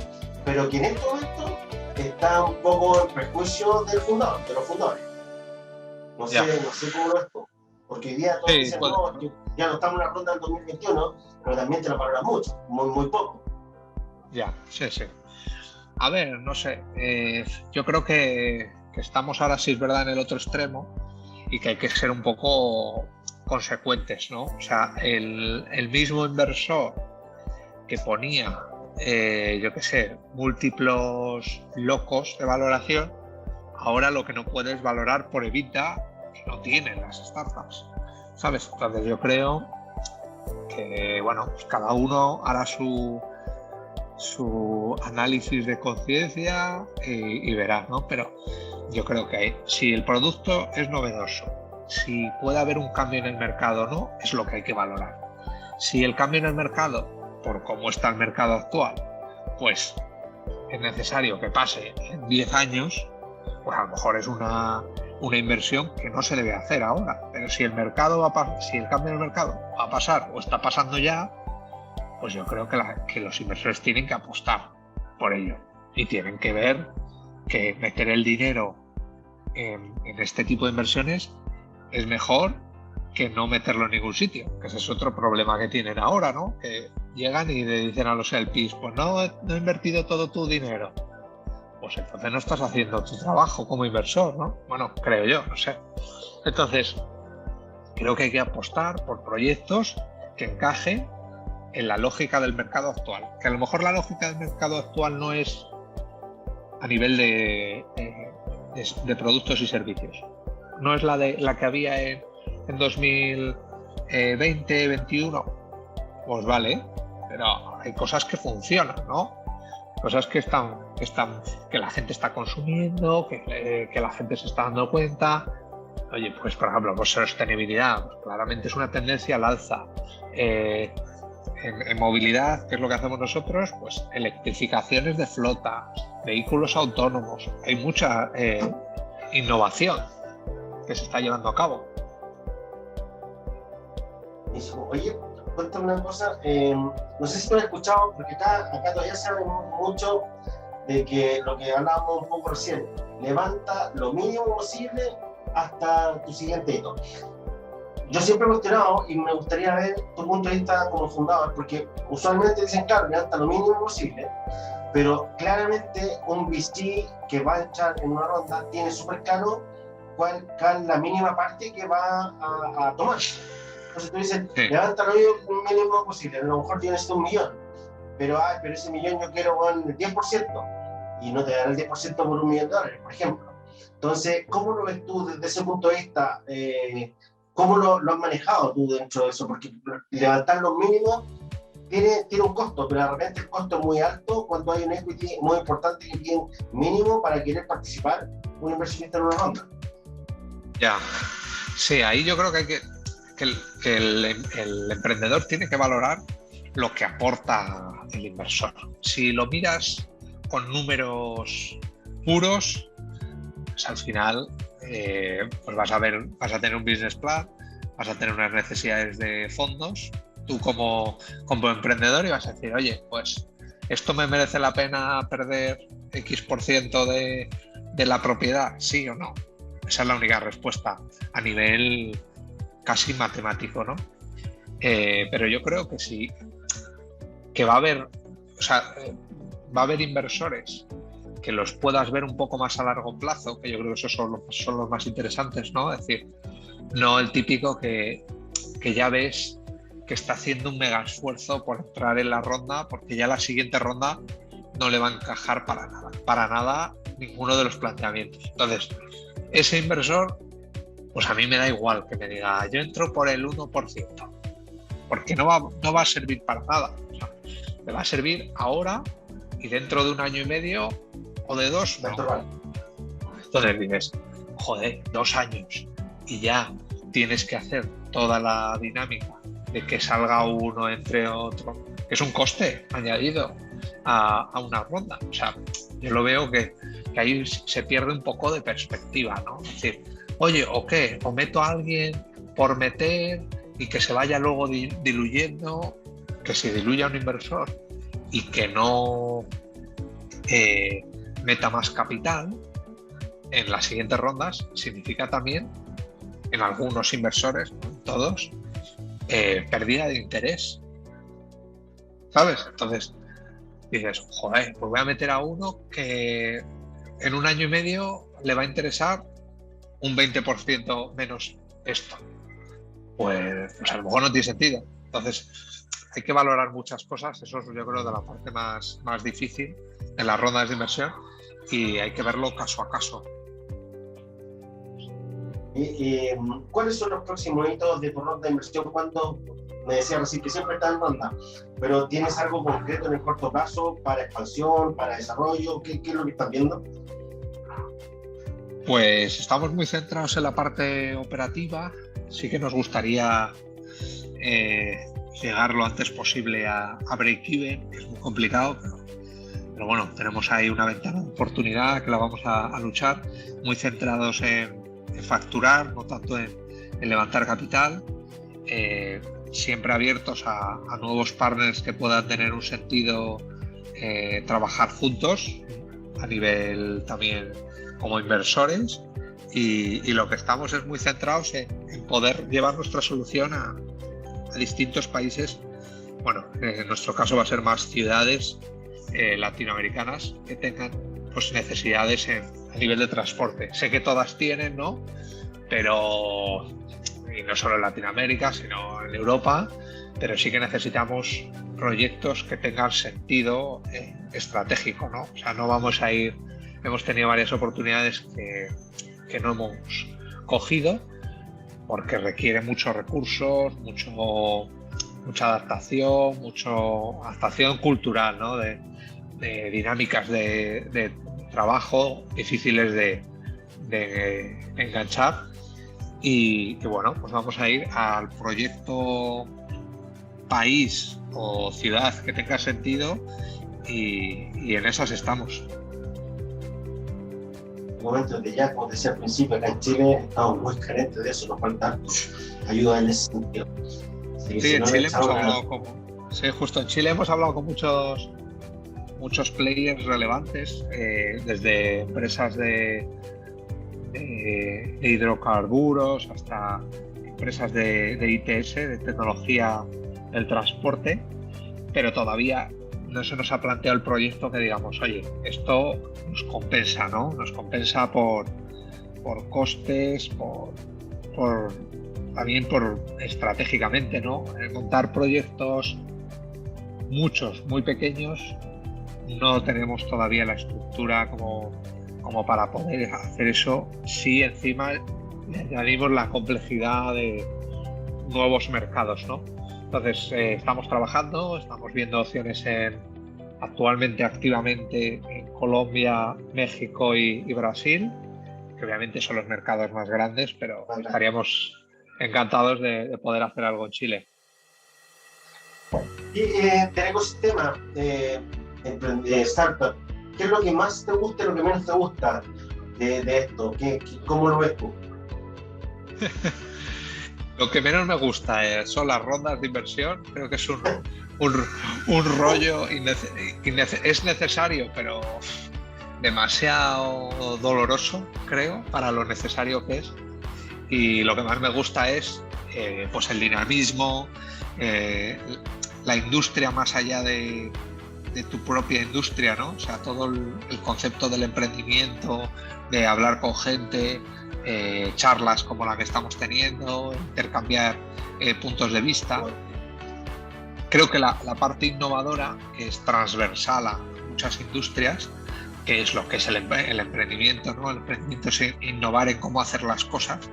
pero que en este momento está un poco en perjuicio de los fundadores. No sé cómo lo es, porque hoy día todos dicen, no, ya no estamos en la ronda del 2021, pero también te lo valoran mucho, muy poco. Ya, sí. A ver, no sé, yo creo que estamos ahora, sí es verdad, en el otro extremo y que hay que ser un poco consecuentes, ¿no? O sea, el mismo inversor que ponía, yo qué sé, múltiplos locos de valoración, ahora lo que no puede es valorar por EBITDA que no tienen las startups, ¿sabes? Entonces yo creo que, bueno, pues cada uno hará su análisis de conciencia y verá, ¿no? Pero yo creo que si el producto es novedoso, si puede haber un cambio en el mercado o no, es lo que hay que valorar. Si el cambio en el mercado, por cómo está el mercado actual, pues es necesario que pase en 10 años, pues a lo mejor es una inversión que no se debe hacer ahora. Pero si el cambio en el mercado va a pasar o está pasando ya, pues yo creo que los inversores tienen que apostar por ello y tienen que ver que meter el dinero en este tipo de inversiones es mejor que no meterlo en ningún sitio, que ese es otro problema que tienen ahora, ¿no? Que llegan y le dicen a los LPs, pues no he invertido todo tu dinero. Pues entonces no estás haciendo tu trabajo como inversor, ¿no? Bueno, creo yo, no sé. Entonces, creo que hay que apostar por proyectos que encajen en la lógica del mercado actual. Que a lo mejor la lógica del mercado actual no es a nivel de productos y servicios. No es la que había en 2020, 2021. Pues vale, pero hay cosas que funcionan, ¿no? Cosas que la gente está consumiendo, que la gente se está dando cuenta. Oye, pues por ejemplo, pues sostenibilidad, pues claramente es una tendencia al alza. En movilidad, ¿qué es lo que hacemos nosotros? Pues electrificaciones de flota, vehículos autónomos. Hay mucha innovación que se está llevando a cabo. Oye, cuéntame una cosa, no sé si lo has escuchado, porque acá todavía se habla mucho de que lo que hablábamos un poco recién, levanta lo mínimo posible hasta tu siguiente hito. Yo siempre he cuestionado y me gustaría ver tu punto de vista como fundador, porque usualmente dicen, claro, levanta lo mínimo posible, pero claramente un VC que va a entrar en una ronda tiene súper claro cuál es la mínima parte que va a tomar. Entonces tú dices, Sí. levanta lo mínimo posible, a lo mejor yo necesito 1 millón, pero ese millón yo quiero el 10%, y no te dan el 10% por $1 millón, por ejemplo. Entonces, ¿cómo lo ves tú desde ese punto de vista? ¿Cómo lo has manejado tú dentro de eso? Porque levantar los mínimos tiene un costo, pero de repente el costo es muy alto cuando hay un equity muy importante que tiene mínimo para querer participar un inversionista en una ronda. Ya, sí, ahí yo creo que el emprendedor tiene que valorar lo que aporta el inversor. Si lo miras con números puros, pues al final pues vas a tener un business plan, vas a tener unas necesidades de fondos, tú como emprendedor, y vas a decir, oye, pues esto me merece la pena perder X% de la propiedad, ¿sí o no? Esa es la única respuesta a nivel casi matemático, ¿no? Pero yo creo que sí, que va a haber inversores que los puedas ver un poco más a largo plazo, que yo creo que esos son los más interesantes, ¿no? Es decir, no el típico que ya ves que está haciendo un mega esfuerzo por entrar en la ronda, porque ya la siguiente ronda no le va a encajar para nada ninguno de los planteamientos. Entonces, ese inversor, pues a mí me da igual que me diga, yo entro por el 1%, porque no va a servir para nada. O sea, me va a servir ahora y dentro de 1 año y medio o de 2, no. Entonces dices, joder, 2 años y ya tienes que hacer toda la dinámica de que salga uno entre otro, que es un coste añadido a una ronda. O sea, yo lo veo que ahí se pierde un poco de perspectiva, ¿no? Es decir, oye, ¿o qué? ¿O meto a alguien por meter y que se vaya luego diluyendo, que se diluya un inversor y que no meta más capital en las siguientes rondas? Significa también, en algunos inversores, no en todos, pérdida de interés, ¿sabes? Entonces dices, joder, pues voy a meter a uno que en 1 año y medio le va a interesar un 20% menos esto. Pues a lo mejor no tiene sentido. Entonces hay que valorar muchas cosas. Eso es, yo creo, de la parte más difícil en las rondas de inversión, y hay que verlo caso a caso. ¿Cuáles son los próximos hitos de tu ronda de inversión? Cuando me decías recién que siempre está en ronda, pero ¿tienes algo concreto en el corto plazo para expansión, para desarrollo? ¿Qué es lo que estás viendo? Pues estamos muy centrados en la parte operativa. Sí que nos gustaría llegar lo antes posible a break-even, que es muy complicado, pero bueno, tenemos ahí una ventana de oportunidad que la vamos a luchar, muy centrados en facturar, no tanto en levantar capital, siempre abiertos a nuevos partners que puedan tener un sentido trabajar juntos a nivel también como inversores, y lo que estamos es muy centrados en poder llevar nuestra solución a distintos países. Bueno, en nuestro caso va a ser más ciudades latinoamericanas que tengan pues necesidades a nivel de transporte. Sé que todas tienen, ¿no? Pero, y no solo en Latinoamérica, sino en Europa, pero sí que necesitamos proyectos que tengan sentido estratégico, ¿no? O sea, no vamos a ir, hemos tenido varias oportunidades que no hemos cogido porque requiere muchos recursos, mucha adaptación, adaptación cultural, ¿no? De dinámicas de trabajo difíciles de enganchar, y que bueno, pues vamos a ir al proyecto país o ciudad que tenga sentido, y en esas estamos. Momentos de ya, como decía al principio, acá en Chile estamos muy carentes de eso, nos falta ayuda en ese sentido. Sí, en Chile hemos hablado justo en Chile hemos hablado con muchos players relevantes, desde empresas de hidrocarburos hasta empresas de ITS, de tecnología del transporte, pero todavía no se nos ha planteado el proyecto que digamos, oye, esto nos compensa, ¿no? Nos compensa por costes, por también por estratégicamente, ¿no? Montar proyectos, muchos, muy pequeños, no tenemos todavía la estructura como para poder hacer eso si encima le añadimos la complejidad de nuevos mercados, ¿no? Entonces, estamos trabajando, estamos viendo opciones actualmente activamente en Colombia, México y Brasil, que obviamente son los mercados más grandes, pero estaríamos encantados de poder hacer algo en Chile. Y del ecosistema de startup, ¿qué es lo que más te gusta y lo que menos te gusta de esto? ¿Cómo lo ves tú? Lo que menos me gusta son las rondas de inversión. Creo que es un rollo es necesario, pero demasiado doloroso, creo, para lo necesario que es. Y lo que más me gusta es pues el dinamismo, la industria más allá de tu propia industria, ¿no? O sea, todo el concepto del emprendimiento, de hablar con gente, charlas como la que estamos teniendo, intercambiar puntos de vista. Creo que la parte innovadora, que es transversal a muchas industrias, que es lo que es el emprendimiento, ¿no? El emprendimiento es innovar en cómo hacer las cosas,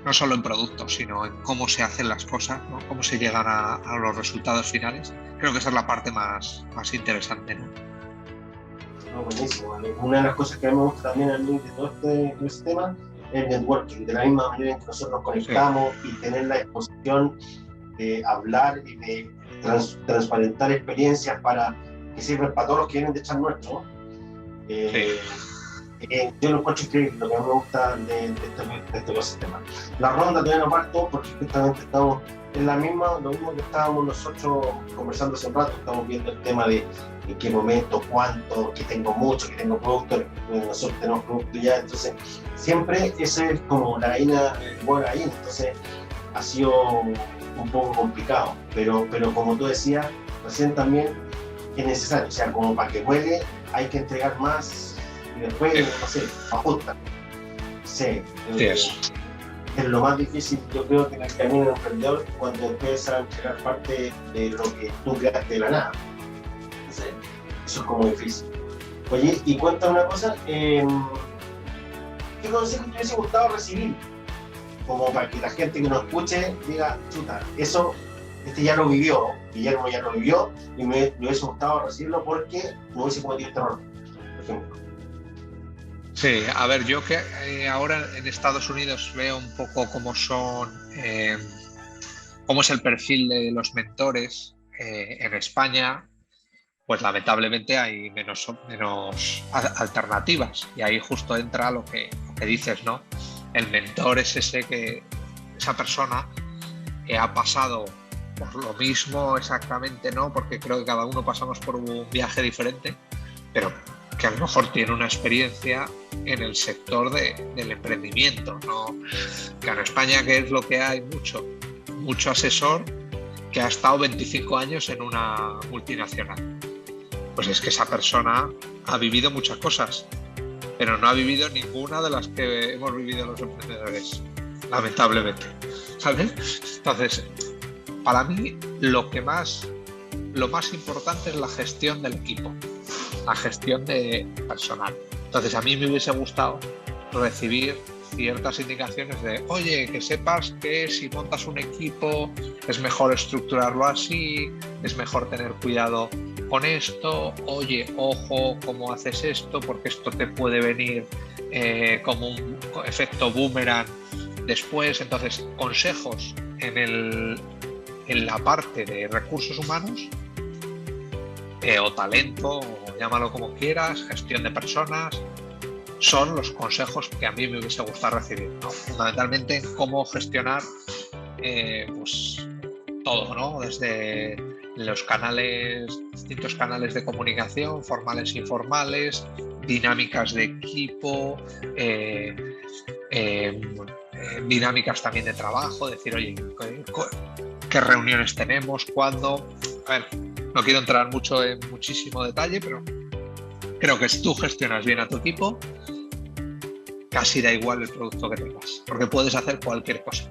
no solo en productos, sino en cómo se hacen las cosas, ¿no? Cómo se llegan a los resultados finales. Creo que esa es la parte más interesante, ¿no? Buenísimo. Una de las cosas que a mí me gusta también a mí de todo este tema es el networking, de la misma manera en que nosotros nos conectamos y tener la disposición de hablar y de transparentar experiencias que sirven para todos los que vienen de echar nuestro. Yo lo encuentro increíble, lo que me gusta de este ecosistema. La ronda todavía no parto porque justamente estamos en lo mismo que estábamos nosotros conversando hace un rato. Estamos viendo el tema de en qué momento, cuánto, que tengo mucho, que tengo productos, nosotros tenemos productos ya, entonces siempre ese es como la gallina, bueno, ahí, entonces ha sido un poco complicado, pero como tú decías, recién también es necesario, o sea, como para que huele hay que entregar más y después, no sé, ajusta. Sí, es lo más difícil, yo creo que en el camino del emprendedor, cuando empiezas a entregar parte de lo que tú creaste de la nada. Entonces, eso es como difícil. Oye, y cuéntame una cosa, ¿qué consejo te hubiese gustado recibir? Como para que la gente que nos escuche diga, chuta, eso, ya lo vivió, Guillermo ya lo vivió, y me hubiese gustado recibirlo porque no hubiese cometido este error, por ejemplo. Sí, a ver, yo que ahora en Estados Unidos veo un poco cómo es el perfil de los mentores. En España, pues lamentablemente hay menos alternativas, y ahí justo entra lo que dices, ¿no? El mentor es esa persona que ha pasado por lo mismo exactamente, ¿no? Porque creo que cada uno pasamos por un viaje diferente, pero que a lo mejor tiene una experiencia en el sector del emprendimiento, ¿no? Que en España, que es lo que hay, mucho asesor que ha estado 25 años en una multinacional. Pues es que esa persona ha vivido muchas cosas, pero no ha vivido ninguna de las que hemos vivido los emprendedores, lamentablemente, ¿sabes? Entonces, para mí lo más importante es la gestión del equipo, la gestión de personal. Entonces, a mí me hubiese gustado recibir ciertas indicaciones de, oye, que sepas que si montas un equipo es mejor estructurarlo así, es mejor tener cuidado con esto, oye, ojo, cómo haces esto, porque esto te puede venir como un efecto boomerang después. Entonces, consejos en la parte de recursos humanos o talento, o llámalo como quieras, gestión de personas, son los consejos que a mí me hubiese gustado recibir, ¿no? Fundamentalmente en cómo gestionar pues todo, ¿no? Desde los distintos canales de comunicación, formales e informales, dinámicas de equipo, dinámicas también de trabajo, decir, oye, ¿qué reuniones tenemos? ¿Cuándo? A ver, no quiero entrar en muchísimo detalle, pero creo que si tú gestionas bien a tu equipo, casi da igual el producto que tengas, porque puedes hacer cualquier cosa.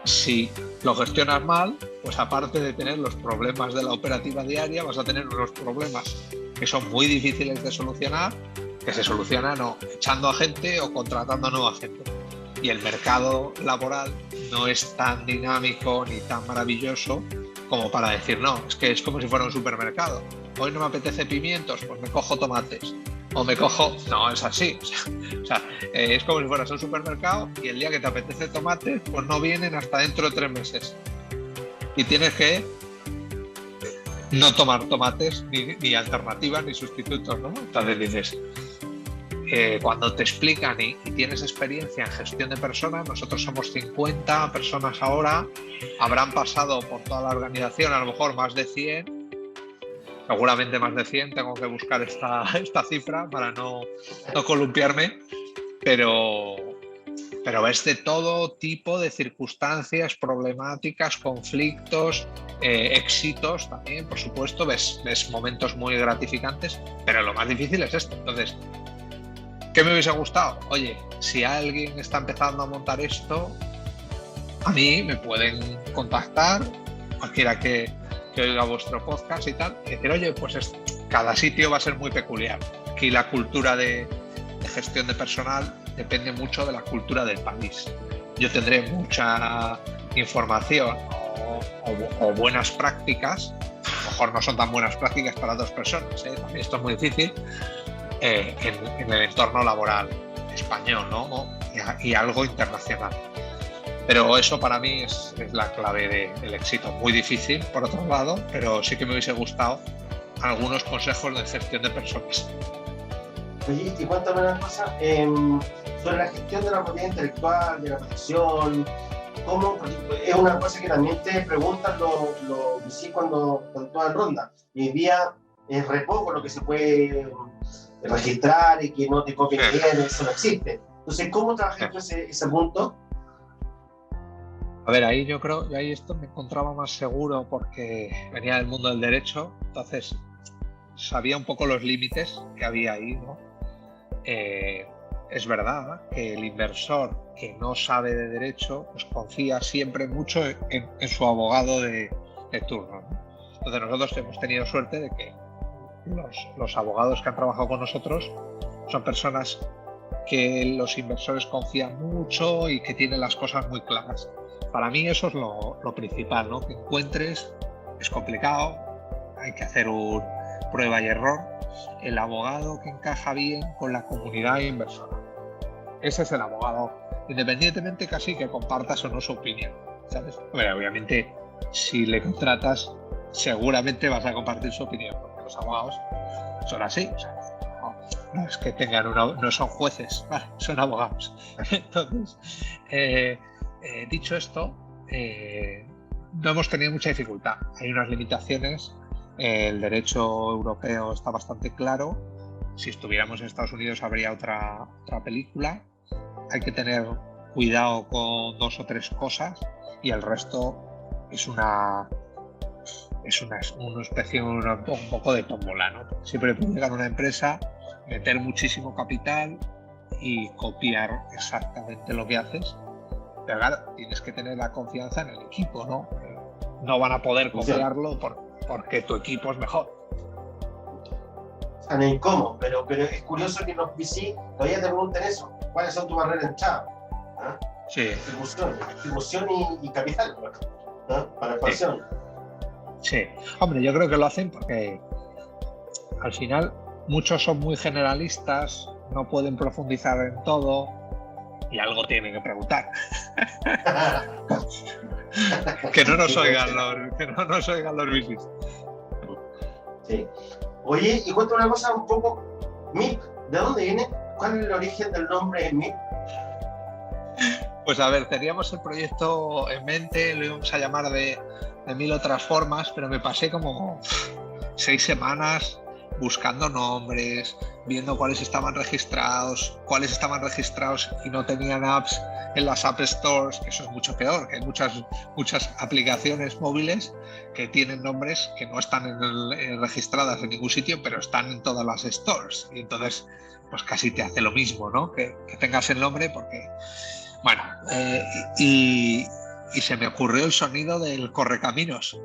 si lo gestionas mal, pues aparte de tener los problemas de la operativa diaria, vas a tener unos problemas que son muy difíciles de solucionar, que se solucionan o echando a gente o contratando a nueva gente. Y el mercado laboral no es tan dinámico ni tan maravilloso como para decir, no, es que es como si fuera un supermercado. Hoy no me apetece pimientos, pues me cojo tomates. O me cojo... No, es así. O sea, es como si fueras un supermercado y el día que te apetece tomates, pues no vienen hasta dentro de 3 meses. Y tienes que no tomar tomates, ni alternativas, ni sustitutos, ¿no? Entonces dices... cuando te explican y tienes experiencia en gestión de personas, nosotros somos 50 personas ahora, habrán pasado por toda la organización a lo mejor más de 100, seguramente más de 100, tengo que buscar esta cifra para no columpiarme, pero ves de todo tipo de circunstancias, problemáticas, conflictos, éxitos también, por supuesto, ves momentos muy gratificantes, pero lo más difícil es esto. Entonces, ¿qué me hubiese gustado? Oye, si alguien está empezando a montar esto, a mí me pueden contactar, cualquiera que oiga vuestro podcast y tal, y decir, oye, pues cada sitio va a ser muy peculiar. Aquí la cultura de gestión de personal depende mucho de la cultura del país. Yo tendré mucha información o buenas prácticas, a lo mejor no son tan buenas prácticas para 2 personas, también esto es muy difícil, en el entorno laboral español, ¿no? y algo internacional. Pero eso para mí es la clave del éxito. Muy difícil, por otro lado, pero sí que me hubiese gustado algunos consejos de gestión de personas. Oye, y cuéntame una cosa, sobre la gestión de la propiedad intelectual, de la protección, ¿cómo? Es una cosa que también te preguntan los VC cuando tú en ronda. Y hoy día es re poco lo que se puede registrar y que no te copien bien, eso no existe. Entonces, ¿cómo trabajas ese punto? A ver, ahí yo creo, ahí esto me encontraba más seguro porque venía del mundo del derecho, entonces sabía un poco los límites que había ahí, ¿no? Es verdad que el inversor que no sabe de derecho pues confía siempre mucho en su abogado de turno, ¿no? Entonces nosotros hemos tenido suerte de que los abogados que han trabajado con nosotros son personas que los inversores confían mucho y que tienen las cosas muy claras. Para mí eso es lo principal, ¿no? Que encuentres, es complicado, hay que hacer un prueba y error, el abogado que encaja bien con la comunidad inversora. Ese es el abogado, independientemente casi que compartas o no su opinión, ¿sabes? Bueno, obviamente, si le contratas, seguramente vas a compartir su opinión, porque los abogados son así, o sea, no es que tengan no son jueces, ¿vale? Son abogados. Entonces, dicho esto, no hemos tenido mucha dificultad. Hay unas limitaciones. El derecho europeo está bastante claro. Si estuviéramos en Estados Unidos habría otra película. Hay que tener cuidado con 2 o 3 cosas y el resto es una especie, un poco de tómbola, ¿no? Siempre puede llegar una empresa, meter muchísimo capital y copiar exactamente lo que haces. Pero claro, tienes que tener la confianza en el equipo, ¿no? No van a poder copiarlo porque tu equipo es mejor. Tan incómodo, pero es curioso que los VC todavía te pregunten eso. ¿Cuáles son tus barreras de entrada? ¿Ah? Sí. Distribución y capital, ¿no? Para expansión. Sí. Hombre, yo creo que lo hacen porque al final muchos son muy generalistas, no pueden profundizar en todo y algo tienen que preguntar. Que no nos oigan los VCs. Sí. Oye, y cuéntame una cosa un poco, MIP, ¿de dónde viene? ¿Cuál es el origen del nombre MIP? Pues a ver, teníamos el proyecto en mente, lo íbamos a llamar de 1000 otras formas, pero me pasé como 6 semanas buscando nombres, viendo cuáles estaban registrados y no tenían apps en las App Stores, que eso es mucho peor, que hay muchas aplicaciones móviles que tienen nombres que no están registradas en ningún sitio, pero están en todas las stores, y entonces pues casi te hace lo mismo, ¿no? Que tengas el nombre porque... Bueno, y y se me ocurrió el sonido del correcaminos.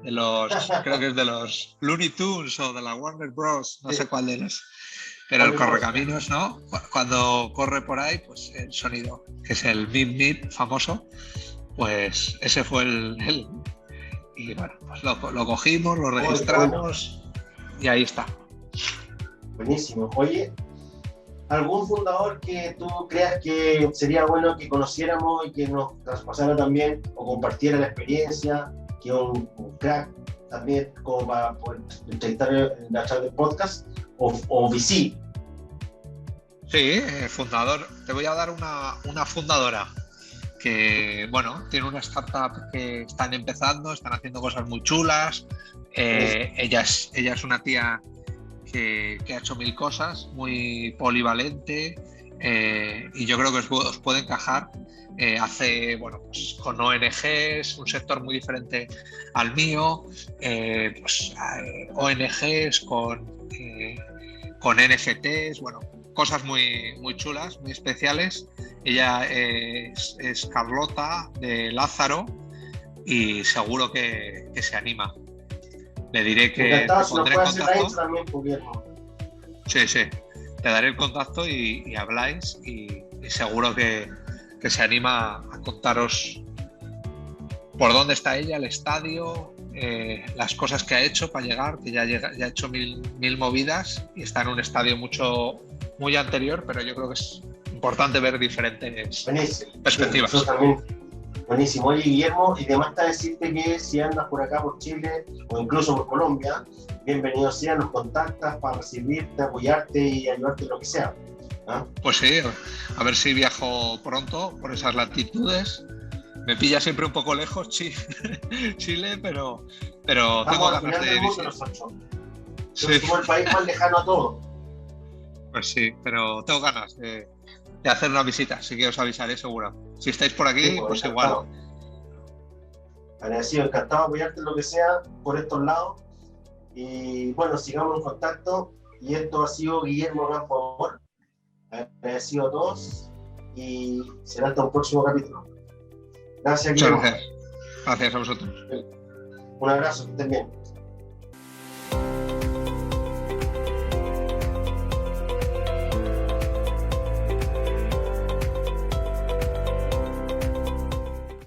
Creo que es de los Looney Tunes o de la Warner Bros. No sé cuál de los. Pero el correcaminos, ¿no? Cuando corre por ahí, pues el sonido, que es el Mip Mip famoso, pues ese fue el y bueno, pues lo cogimos, lo registramos y ahí está. Buenísimo. Oye, ¿algún fundador que tú creas que sería bueno que conociéramos y que nos traspasara también o compartiera la experiencia, que un crack también como para poder entrevistar en la charla del podcast o VC? Sí, fundador. Te voy a dar una fundadora que, bueno, tiene una startup que están empezando, están haciendo cosas muy chulas. Ella es una tía que ha hecho 1000 cosas, muy polivalente, y yo creo que os puede encajar. Hace, bueno, pues con ONGs, un sector muy diferente al mío, pues, ONGs con NFTs, bueno, cosas muy, muy chulas, muy especiales. Ella es Carlota de Lázaro y seguro que se anima. Le diré que te pondré en contacto. También, Guillermo. Sí, te daré el contacto y habláis y seguro que se anima a contaros por dónde está ella, el estadio, las cosas que ha hecho para llegar, que ya ha hecho mil movidas y está en un estadio muy anterior, pero yo creo que es importante ver diferentes perspectivas. Eso también. Buenísimo. Oye, Guillermo, y además está decirte que si andas por acá, por Chile, o incluso por Colombia, bienvenido sea, nos contactas para recibirte, apoyarte y ayudarte en lo que sea. ¿Ah? Pues sí, a ver si viajo pronto por esas latitudes. Me pilla siempre un poco lejos Chile, pero tengo ganas de visitar. Sí. Somos el país más lejano a todo. Pues sí, pero tengo ganas de hacer una visita, así que os avisaré seguro. Si estáis por aquí, sí, pues igual. Agradecido, encantado de apoyarte en lo que sea por estos lados. Y bueno, sigamos en contacto. Y esto ha sido Guillermo Rampo Amor. Agradecido a todos y será hasta un próximo capítulo. Gracias, Guillermo. Muchas gracias. Gracias a vosotros. Un abrazo, que estén bien.